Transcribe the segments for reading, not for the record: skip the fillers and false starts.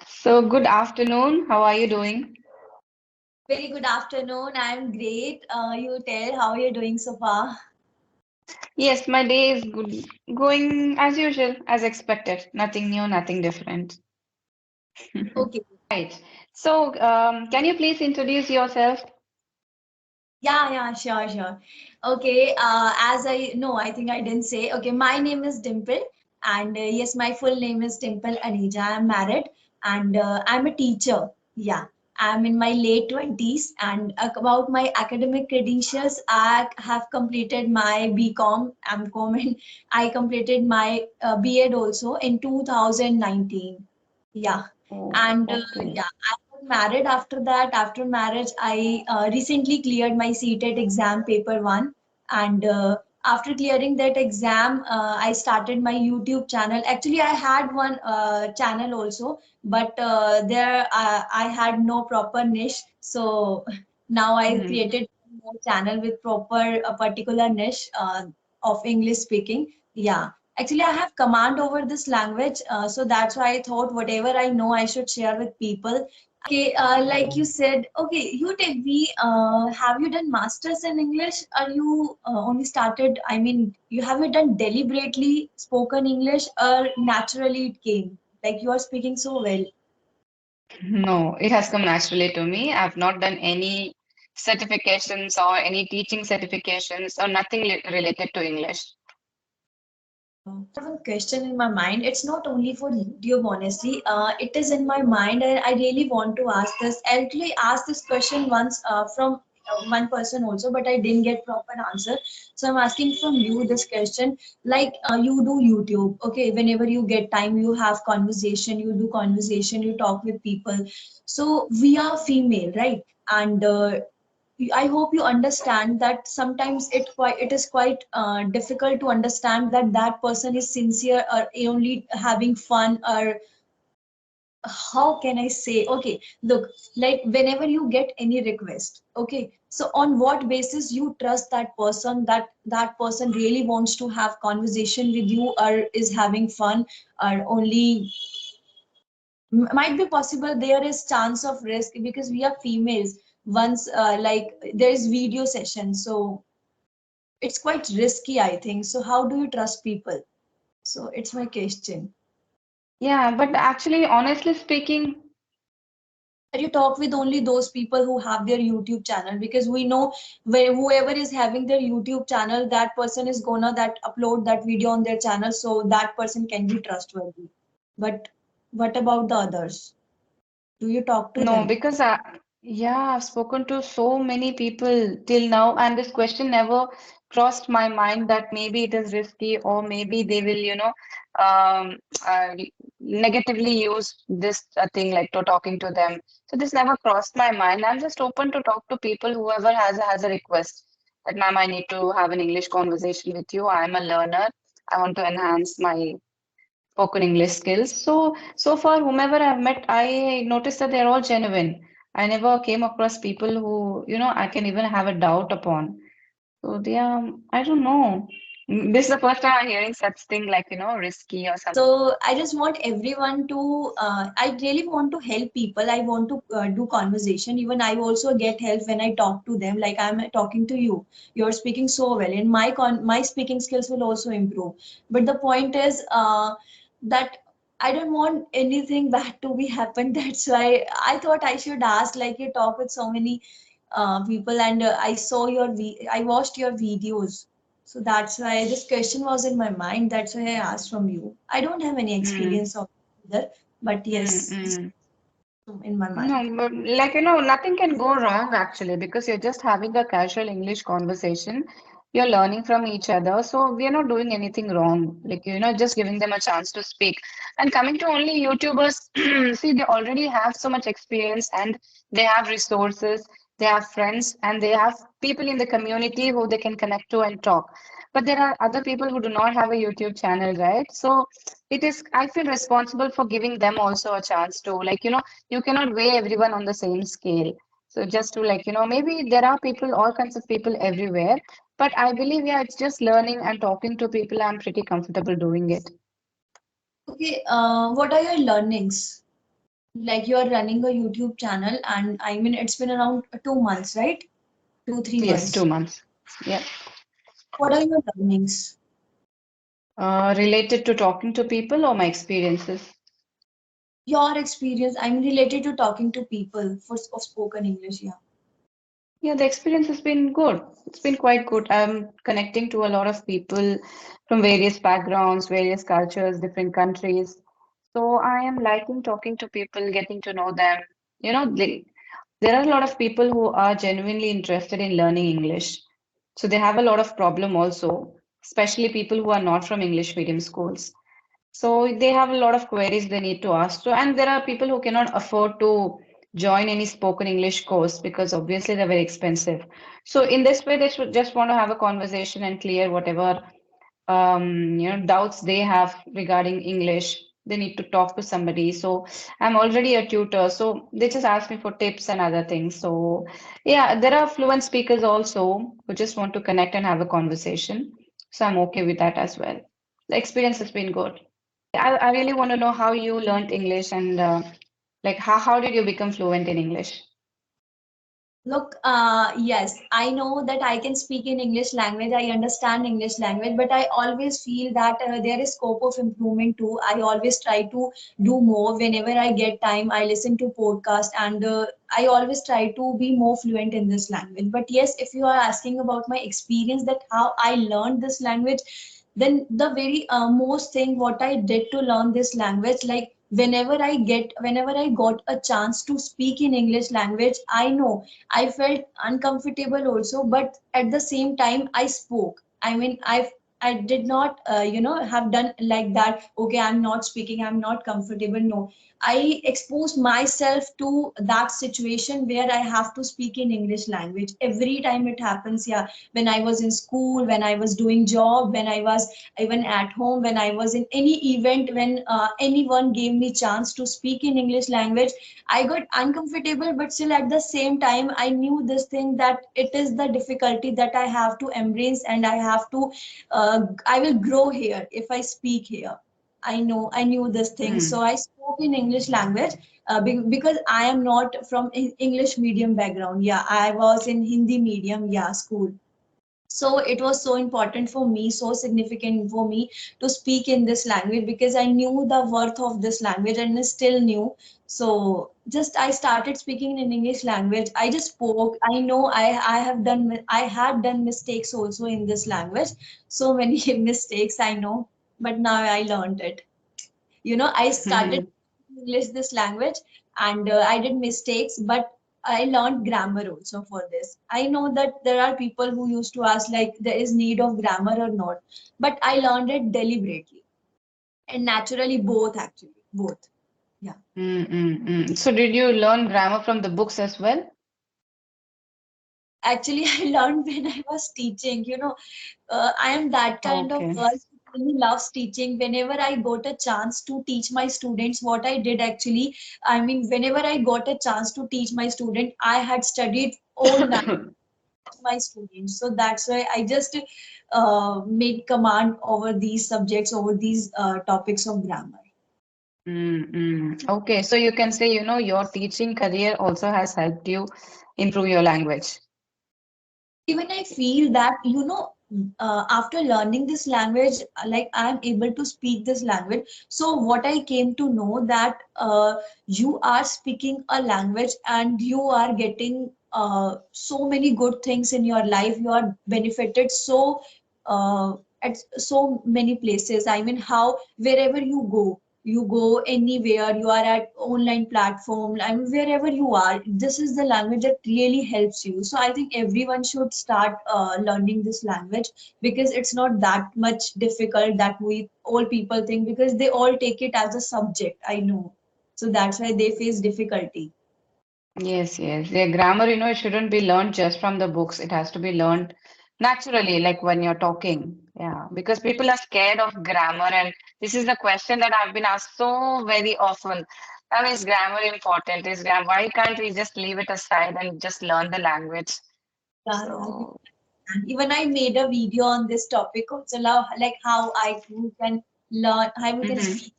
So, good afternoon. How are you doing? Very good afternoon. I'm great. You tell how you're doing so far. Yes, my day is good, going as usual, as expected. Nothing new, nothing different. Okay. Right. So, can you please introduce yourself? Yeah, sure, sure. Okay. As I know, I think I didn't say. Okay, my name is Dimple, and yes, my full name is Dimple Anija. I'm married, and I'm a teacher. Yeah. I'm in my late 20s, and about my academic credentials, I have completed my BCom, MCom, and I completed my B.Ed also in 2019. Yeah. Oh, And okay. yeah, I got married after that. After marriage, I recently cleared my CTET exam paper one. And after clearing that exam, I started my YouTube channel. Actually, I had one channel also, but there I had no proper niche. So now I Mhm. created more channel with proper a particular niche of English speaking. Yeah. Actually, I have command over this language, so that's why I thought whatever I know I should share with people. Okay, like you said, okay, you tell me, have you done masters in English? Or you only started? I mean, you have it done deliberately spoken English, or naturally it came? Like you are speaking so well. No, it has come naturally to me. I've not done any certifications or any teaching certifications or nothing related to English. I have a question in my mind. It's not only for YouTube, honestly. It is in my mind, and I really want to ask this. I actually asked this question once from one person also, but I didn't get proper answer. So I'm asking from you this question. Like you do YouTube, okay? Whenever you get time, you have conversation, you do conversation, you talk with people. So we are female, right? And I hope you understand that sometimes it is quite difficult to understand that that person is sincere or only having fun, or how can I say? Okay, look, like whenever you get any request, okay, so on what basis you trust that person, that that person really wants to have conversation with you or is having fun, or only might be possible there is chance of risk because we are females. Once like there's video session, so it's quite risky, I think. So how do you trust people? So it's my question. Yeah, but actually, honestly speaking, That you talk with only those people who have their YouTube channel, because we know where whoever is having their YouTube channel, that person is gonna that upload that video on their channel, so that person can be trustworthy. But what about the others? Do you talk to no, them? because yeah, I've spoken to so many people till now, and this question never crossed my mind that maybe it is risky or maybe they will, um, uh, negatively use this thing like to talking to them. So this never crossed my mind. I'm just open to talk to people, whoever has a request that, ma'am, I need to have an English conversation with you. I'm a learner. I want to enhance my spoken English skills. So far, whomever I've met, I noticed that they're all genuine. I never came across people who, I can even have a doubt upon. So they are, I don't know. This is the first time I'm hearing such thing like, risky or something. So I just want everyone to, I really want to help people. I want to do conversation. Even I also get help when I talk to them. Like I'm talking to you. You're speaking so well, and my speaking skills will also improve. But the point is that I don't want anything bad to be happen. That's why I thought I should ask. Like you talk with so many people, and I watched your videos, so that's why this question was in my mind. That's why I asked from you. I don't have any Mm, experience of either, but mm, yes, this mm. in my No, mind. but like, nothing can go wrong actually because you're just having a casual English conversation. You're learning from each other. So we are not doing anything wrong. Like, just giving them a chance to speak. And coming to only YouTubers, see, they already have so much experience and they have resources, they have friends, and they have people in the community who they can connect to and talk. But there are other people who do not have a YouTube channel, right? So it is, I feel responsible for giving them also a chance to, like, you cannot weigh everyone on the same scale. So just to like, maybe there are people, all kinds of people everywhere, but I believe, yeah, it's just learning and talking to people. I'm pretty comfortable doing it. Okay, what are your learnings? Like you are running a YouTube channel, and I mean it's been around 2 months, right? Two, three Yes, months. 2 months. Yeah. What are your learnings? Related to talking to people or my experiences? Your experience, I'm related to talking to people for of spoken English, yeah. Yeah, the experience has been good. It's been quite good. I'm connecting to a lot of people from various backgrounds, various cultures, different countries. So I am liking talking to people, getting to know them. You know, there are a lot of people who are genuinely interested in learning English. So they have a lot of problem also, especially people who are not from English medium schools. So they have a lot of queries they need to ask. So, and there are people who cannot afford to join any spoken English course because obviously they're very expensive. So in this way, they should just want to have a conversation and clear whatever doubts they have regarding English. They need to talk to somebody. So I'm already a tutor, so they just ask me for tips and other things. So yeah, there are fluent speakers also who just want to connect and have a conversation. So I'm okay with that as well. The experience has been good. I really want to know how you learned English and like how did you become fluent in English? Look, yes, I know that I can speak in English language. I understand English language, but I always feel that there is scope of improvement too. I always try to do more whenever I get time. I listen to podcast, and I always try to be more fluent in this language. But yes, if you are asking about my experience, that how I learned this language, then the very most thing what I did to learn this language, like whenever I got a chance to speak in English language, I know I felt uncomfortable also, but at the same time, I spoke. I mean, I did not, have done like that. Okay, I'm not speaking. I'm not comfortable. No, I exposed myself to that situation where I have to speak in English language every time it happens. Yeah, when I was in school, when I was doing job, when I was even at home, when I was in any event, when anyone gave me chance to speak in English language, I got uncomfortable, but still at the same time, I knew this thing that it is the difficulty that I have to embrace, and I have to, I will grow here if I speak here. I knew this thing. So Hmm. I spoke in English language because I am not from English medium background. Yeah, I was in Hindi medium, yeah, school. So it was so important for me, so significant for me to speak in this language because I knew the worth of this language and still knew. So just I started speaking in English language. I just spoke. I know I had done mistakes also in this language. So many mistakes I know, but now I learned it. I started English this language, and I did mistakes, but I learned grammar also for this. I know that there are people who used to ask like there is need of grammar or not, but I learned it deliberately and naturally, both actually, both. Yeah. So did you learn grammar from the books as well? Actually, I learned when I was teaching. I am that kind of Okay. girl who really loves teaching. Whenever I got a chance to teach my students, what I did actually, I mean, whenever I got a chance to teach my student, I had studied all night with my students. So that's why I just made command over these subjects, over these topics of grammar. Okay, so you can say, your teaching career also has helped you improve your language. Even I feel that, after learning this language, like I am able to speak this language. So what I came to know that you are speaking a language and you are getting so many good things in your life. You are benefited so uh, at so many places. I mean, how wherever you go anywhere, you are at online platform, I mean, wherever you are, this is the language that really helps you. So I think everyone should start learning this language because it's not that much difficult that we all people think, because they all take it as a subject, I know. So that's why they face difficulty. Yes, yes. The grammar, it shouldn't be learned just from the books. It has to be learned naturally, like when you're talking. Yeah, because people are scared of grammar, and this is the question that I've been asked so very often. Is grammar important? Is grammar, why can't we just leave it aside and just learn the language? Yeah, yeah. So, And even I made a video on this topic also, like how I too can learn, how we can mhm. speak.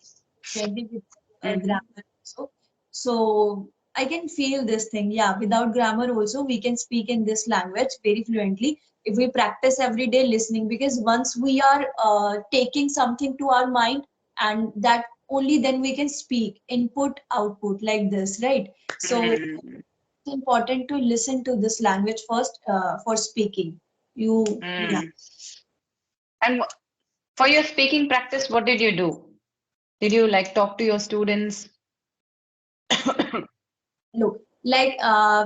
fluently with Mm-hmm. grammar also. So I can feel this thing. Yeah, without grammar also we can speak in this language very fluently if we practice every day listening. Because once we are taking something to our mind, and that only then we can speak input output like this, right? So Mm-hmm. it's important to listen to this language first for speaking. You, yeah. Mm. And for your speaking practice, what did you do? Did you like talk to your students? Look, like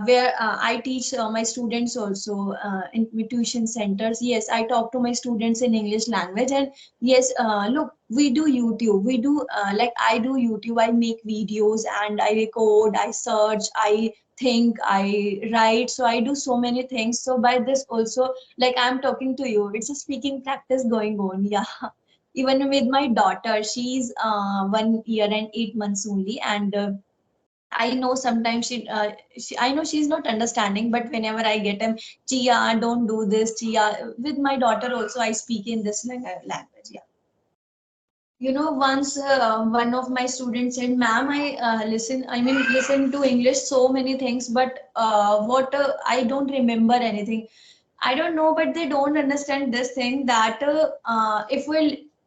where I teach my students also in tuition centers. Yes, I talk to my students in English language. And yes, look, we do YouTube. We do like I do YouTube. I make videos and I record, I search, I think, I write. So I do so many things. So by this also, like I'm talking to you, it's a speaking practice going on. Yeah. Even with my daughter, she's 1 year and 8 months only, and I know sometimes I know she's not understanding, but whenever I get him, Chia, don't do this, Chia. With my daughter also, I speak in this language. Yeah. You know, once one of my students said, "Ma'am, listen to English so many things, but what I don't remember anything." I don't know, but they don't understand this thing that if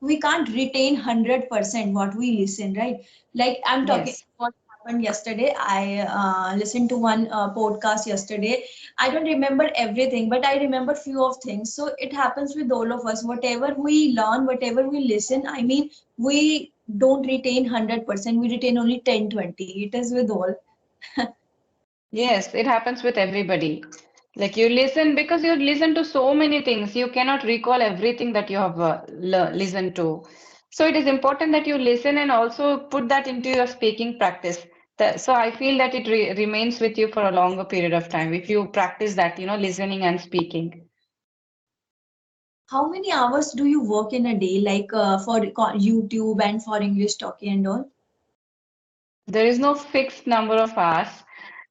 we can't retain 100% what we listen, right? Like I'm talking Yes. what happened yesterday. I listened to one podcast yesterday. I don't remember everything, but I remember few of things. So it happens with all of us. Whatever we learn, whatever we listen, I mean, we don't retain 100%. We retain only 10, 20. It is with all. Yes, it happens with everybody. Like you listen because you listen to so many things, you cannot recall everything that you have listened to. So it is important that you listen and also put that into your speaking practice. So I feel that it remains with you for a longer period of time if you practice that, listening and speaking. How many hours do you work in a day, like for YouTube and for English talking and all? There is no fixed number of hours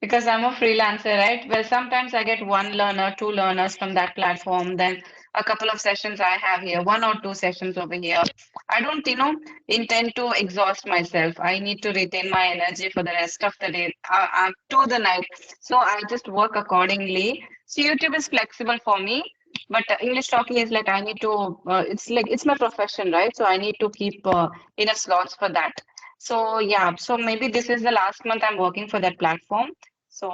because I'm a freelancer, right? Well, sometimes I get one learner, two learners from that platform, then a couple of sessions I have here, one or two sessions over here. I don't, intend to exhaust myself. I need to retain my energy for the rest of the day, to the night. So I just work accordingly. So YouTube is flexible for me. But English talking is like I need to, it's like it's my profession, right? So I need to keep enough slots for that. So yeah, so maybe this is the last month I'm working for that platform. So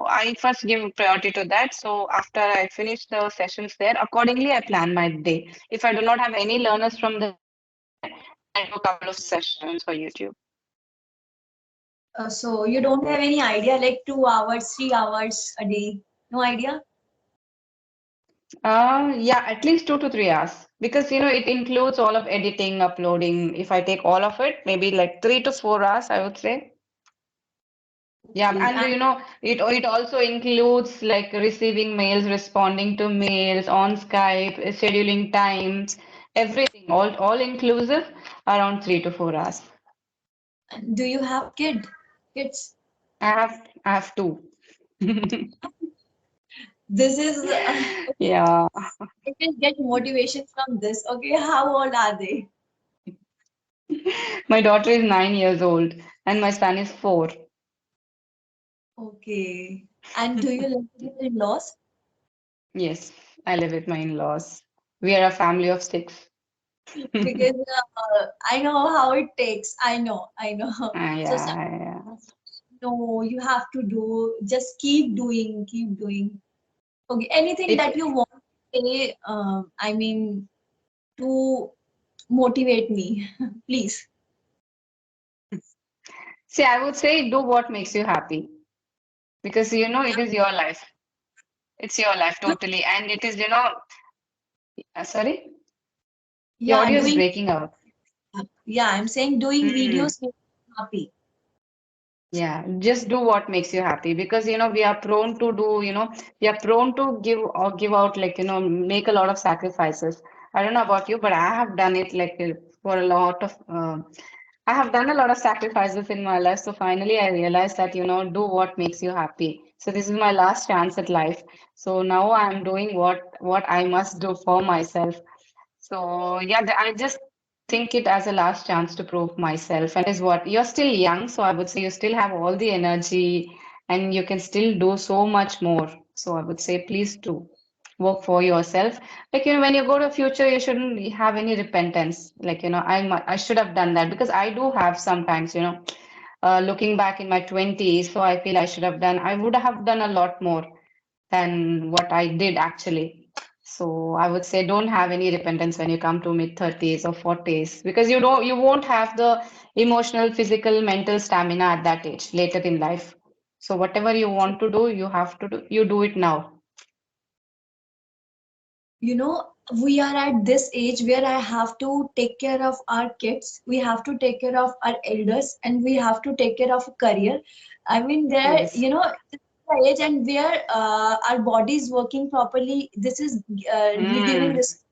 I first give priority to that. So after I finish the sessions there, accordingly I plan my day. If I do not have any learners from there, then I do a couple of sessions for YouTube. So you don't have any idea, like 2 hours, 3 hours a day? No idea? Yeah, at least 2 to 3 hours because it includes all of editing, uploading. If I take all of it, maybe like 3 to 4 hours, I would say. Yeah, Okay. and it also includes like receiving mails, responding to mails on Skype, scheduling times, everything, all inclusive, around 3 to 4 hours. And do you have kids? I have two. This is Yeah, you can get motivation from this. Okay, how old are they? my daughter is 9 years old and my son is 4. Okay. And do you live with your in-laws? Yes, I live with my in-laws. We are a family of 6. Because I know how it takes. I know, I know. So Yeah, yeah. no, you have to do. Just keep doing, keep doing. Okay, anything that It you want to say. I mean, to motivate me, please. See, I would say do what makes you happy because it is your life. It's your life Do, totally. And it is, sorry, your yeah, audio is doing. breaking out. Yeah, I'm saying doing Hmm. videos makes me happy. Yeah, just do what makes you happy because we are prone to do, we are prone to give out like, make a lot of sacrifices. I don't know about you, but I have done it like for a lot of I have done a lot of sacrifices in my life. So finally I realized that, do what makes you happy. So this is my last chance at life. So now I'm doing what I must do for myself. So yeah, I just think it as a last chance to prove myself. And is what you're still young, so I would say you still have all the energy and you can still do so much more. So I would say please do work for yourself. Like, when you go to future, you shouldn't have any repentance. Like, I should have done that because I do have sometimes, looking back in my 20s, so I feel I should have done, I would have done a lot more than what I did actually. So I would say don't have any repentance when you come to mid 30s or 40s because you won't have the emotional, physical, mental stamina at that age later in life. So whatever you want to do, you have to do, you do it now. You know, we are at this age where I have to take care of our kids, we have to take care of our elders, and we have to take care of a career. I mean, there, Yes. this is the age and where our body is working properly. This is giving Mm. this.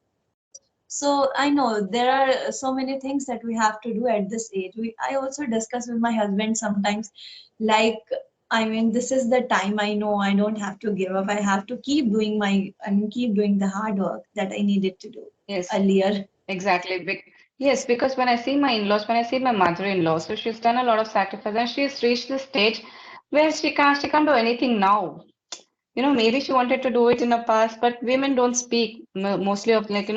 So I know there are so many things that we have to do at this age. I also discuss with my husband sometimes, like, I mean, this is the time. I know I don't have to give up. I have to keep doing keep doing the hard work that I needed to do Yes. earlier. Exactly. Yes, because when I see my in-laws, when I see my mother-in-law, so she's done a lot of sacrifice and she's reached the stage where she can't do anything now. Maybe she wanted to do it in the past, but women don't speak mostly of like,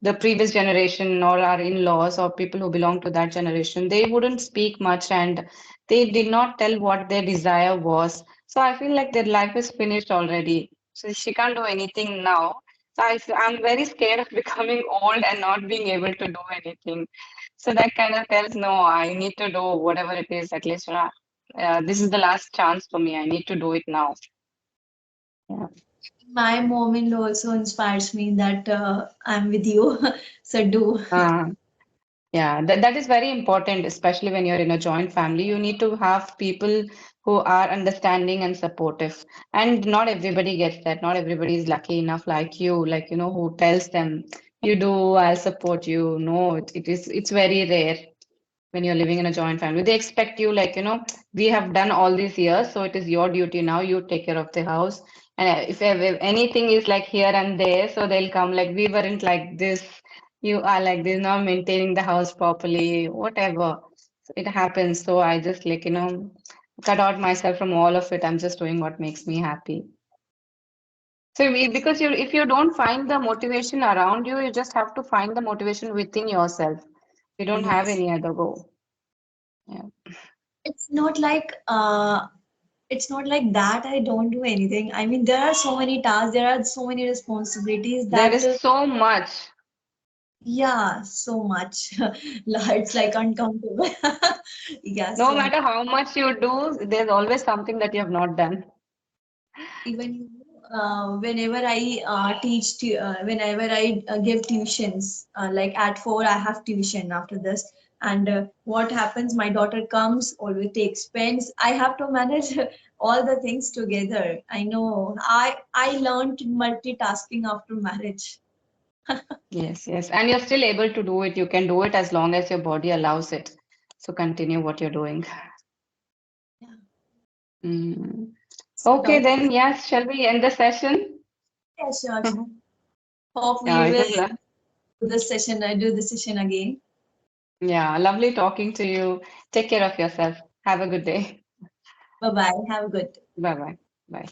the previous generation or our in-laws or people who belong to that generation. They wouldn't speak much and they did not tell what their desire was. So I feel like their life is finished already. So she can't do anything now. So I'm very scared of becoming old and not being able to do anything. So that kind of tells, no, I need to do whatever it is, at least, this is the last chance for me. I need to do it now. Yeah. My mom-in-law also inspires me that I'm with you, so do. Uh, yeah, that is very important, especially when you're in a joint family. You need to have people who are understanding and supportive. And not everybody gets that. Not everybody is lucky enough like you, like, who tells them, you do, I'll support you. No, it's very rare when you're living in a joint family. They expect you, like, we have done all these years, so it is your duty now. You take care of the house. And if anything is like here and there, so they'll come like, we weren't like this. You are like this, not maintaining the house properly, whatever. So it happens. So I just like, cut out myself from all of it. I'm just doing what makes me happy. So because if you don't find the motivation around you, you just have to find the motivation within yourself. You don't have Yes. any other go. Yeah. It's not like it's not like that I don't do anything. I mean, there are so many tasks, there are so many responsibilities There that is so much. yeah, so much. It's like uncountable. Yeah, No so much. matter how much you do, there's always something that you have not done. Even whenever I whenever I give tuitions, like at 4 I have tuition after this, and what happens? My daughter comes, always takes pens. I have to manage all the things together. I know. I learned multitasking after marriage. Yes, yes. And you're still able to do it. You can do it as long as your body allows it. So continue what you're doing. Yeah. Mm. So Okay, talk. then, yes, shall we end the session? Yeah, sure. Hope Yeah, we it will was, do the session. Do the session again. yeah, lovely talking to you. Take care of yourself. Have a good day. Bye bye. Have a good Bye-bye. Bye.